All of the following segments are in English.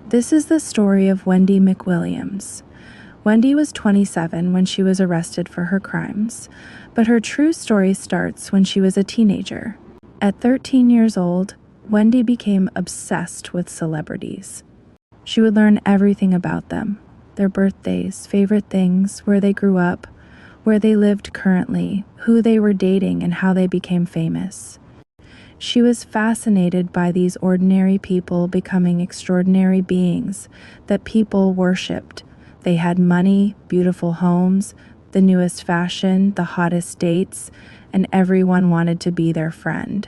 This is the story of Wendy McWilliams. Wendy was 27 when she was arrested for her crimes, but her true story starts when she was a teenager. At 13 years old, Wendy became obsessed with celebrities. She would learn everything about them, their birthdays, favorite things, where they grew up, where they lived currently, who they were dating, and how they became famous. She was fascinated by these ordinary people becoming extraordinary beings that people worshipped. They had money, beautiful homes, the newest fashion, the hottest dates, and everyone wanted to be their friend.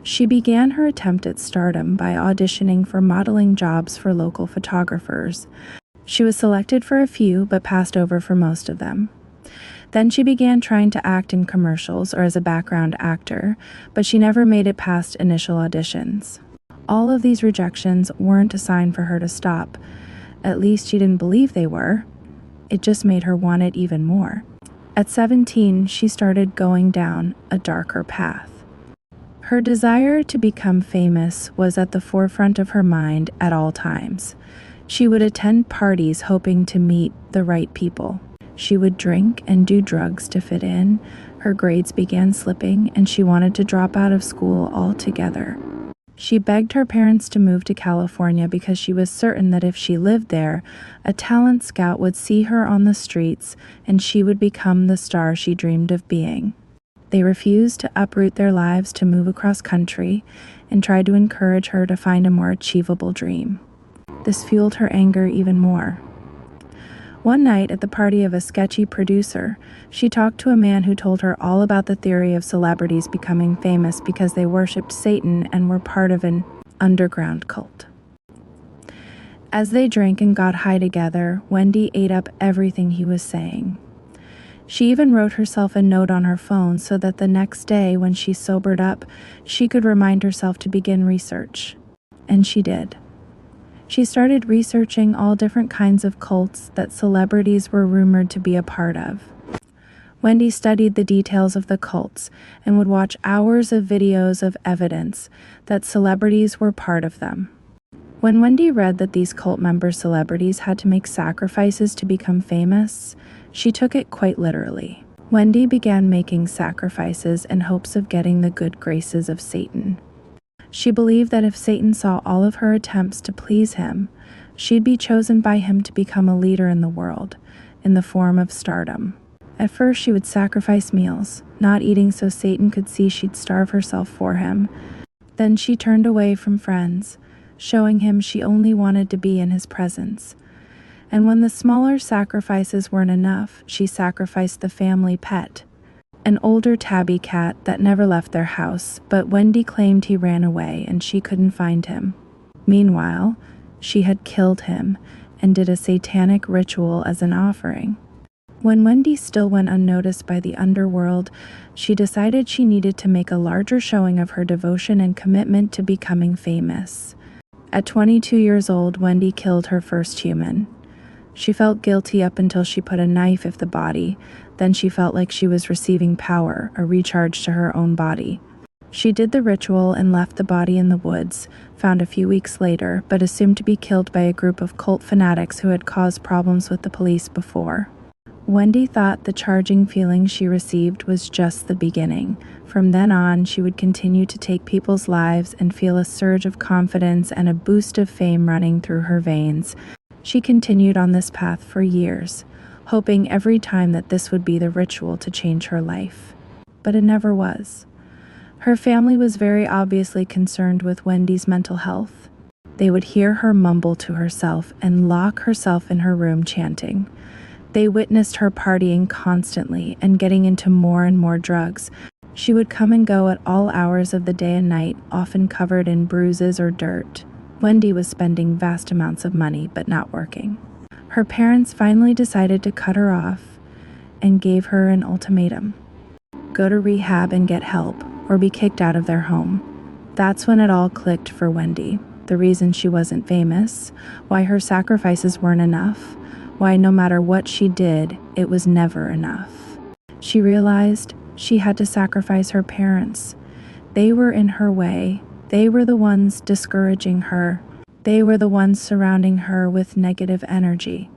She began her attempt at stardom by auditioning for modeling jobs for local photographers. She was selected for a few, but passed over for most of them. Then she began trying to act in commercials or as a background actor, but she never made it past initial auditions. All of these rejections weren't a sign for her to stop. At least she didn't believe they were. It just made her want it even more. At 17, she started going down a darker path. Her desire to become famous was at the forefront of her mind at all times. She would attend parties hoping to meet the right people. She would drink and do drugs to fit in. Her grades began slipping, and she wanted to drop out of school altogether. She begged her parents to move to California because she was certain that if she lived there, a talent scout would see her on the streets and she would become the star she dreamed of being. They refused to uproot their lives to move across country and tried to encourage her to find a more achievable dream. This fueled her anger even more. One night at the party of a sketchy producer, she talked to a man who told her all about the theory of celebrities becoming famous because they worshipped Satan and were part of an underground cult. As they drank and got high together, Wendy ate up everything he was saying. She even wrote herself a note on her phone so that the next day, when she sobered up, she could remind herself to begin research. And she did. She started researching all different kinds of cults that celebrities were rumored to be a part of. Wendy studied the details of the cults and would watch hours of videos of evidence that celebrities were part of them. When Wendy read that these cult member celebrities had to make sacrifices to become famous, she took it quite literally. Wendy began making sacrifices in hopes of getting the good graces of Satan. She believed that if Satan saw all of her attempts to please him, she'd be chosen by him to become a leader in the world, in the form of stardom. At first, she would sacrifice meals, not eating so Satan could see she'd starve herself for him. Then she turned away from friends, showing him she only wanted to be in his presence. And when the smaller sacrifices weren't enough, she sacrificed the family pet, an older tabby cat that never left their house, but Wendy claimed he ran away and she couldn't find him. Meanwhile, she had killed him and did a satanic ritual as an offering. When Wendy still went unnoticed by the underworld, she decided she needed to make a larger showing of her devotion and commitment to becoming famous. At 22 years old, Wendy killed her first human. She felt guilty up until she put a knife in the body. Then she felt like she was receiving power, a recharge to her own body. She did the ritual and left the body in the woods, found a few weeks later, but assumed to be killed by a group of cult fanatics who had caused problems with the police before. Wendy thought the charging feeling she received was just the beginning. From then on, she would continue to take people's lives and feel a surge of confidence and a boost of fame running through her veins. She continued on this path for years, hoping every time that this would be the ritual to change her life. But it never was. Her family was very obviously concerned with Wendy's mental health. They would hear her mumble to herself and lock herself in her room chanting. They witnessed her partying constantly and getting into more and more drugs. She would come and go at all hours of the day and night, often covered in bruises or dirt. Wendy was spending vast amounts of money, but not working. Her parents finally decided to cut her off and gave her an ultimatum. Go to rehab and get help, or be kicked out of their home. That's when it all clicked for Wendy. The reason she wasn't famous, why her sacrifices weren't enough, why no matter what she did, it was never enough. She realized she had to sacrifice her parents. They were in her way. They were the ones discouraging her. They were the ones surrounding her with negative energy.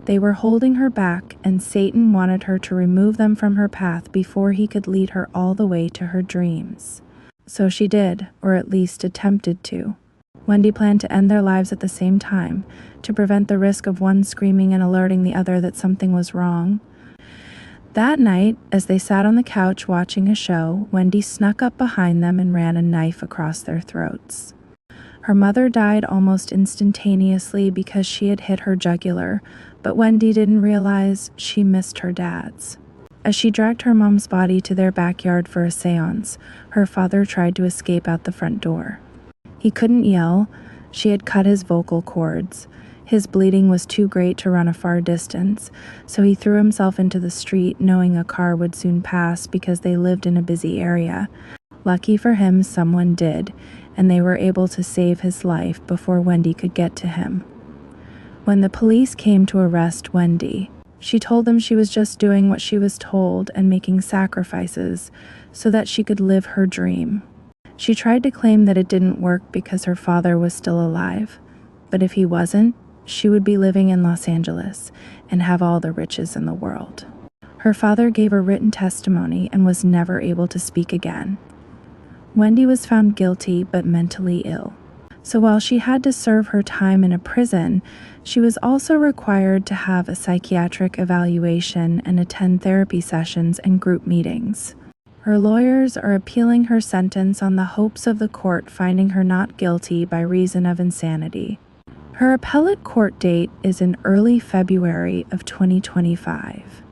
They were holding her back, and Satan wanted her to remove them from her path before he could lead her all the way to her dreams. So she did, or at least attempted to. Wendy planned to end their lives at the same time, to prevent the risk of one screaming and alerting the other that something was wrong. That night, as they sat on the couch watching a show, Wendy snuck up behind them and ran a knife across their throats. Her mother died almost instantaneously because she had hit her jugular, but Wendy didn't realize she missed her dad's. As she dragged her mom's body to their backyard for a seance, her father tried to escape out the front door. He couldn't yell. She had cut his vocal cords. His bleeding was too great to run a far distance, so he threw himself into the street, knowing a car would soon pass because they lived in a busy area. Lucky for him, someone did, and they were able to save his life before Wendy could get to him. When the police came to arrest Wendy, she told them she was just doing what she was told and making sacrifices so that she could live her dream. She tried to claim that it didn't work because her father was still alive, but if he wasn't, she would be living in Los Angeles and have all the riches in the world. Her father gave a written testimony and was never able to speak again. Wendy was found guilty but mentally ill. So while she had to serve her time in a prison, she was also required to have a psychiatric evaluation and attend therapy sessions and group meetings. Her lawyers are appealing her sentence on the hopes of the court finding her not guilty by reason of insanity. Her appellate court date is in early February of 2025.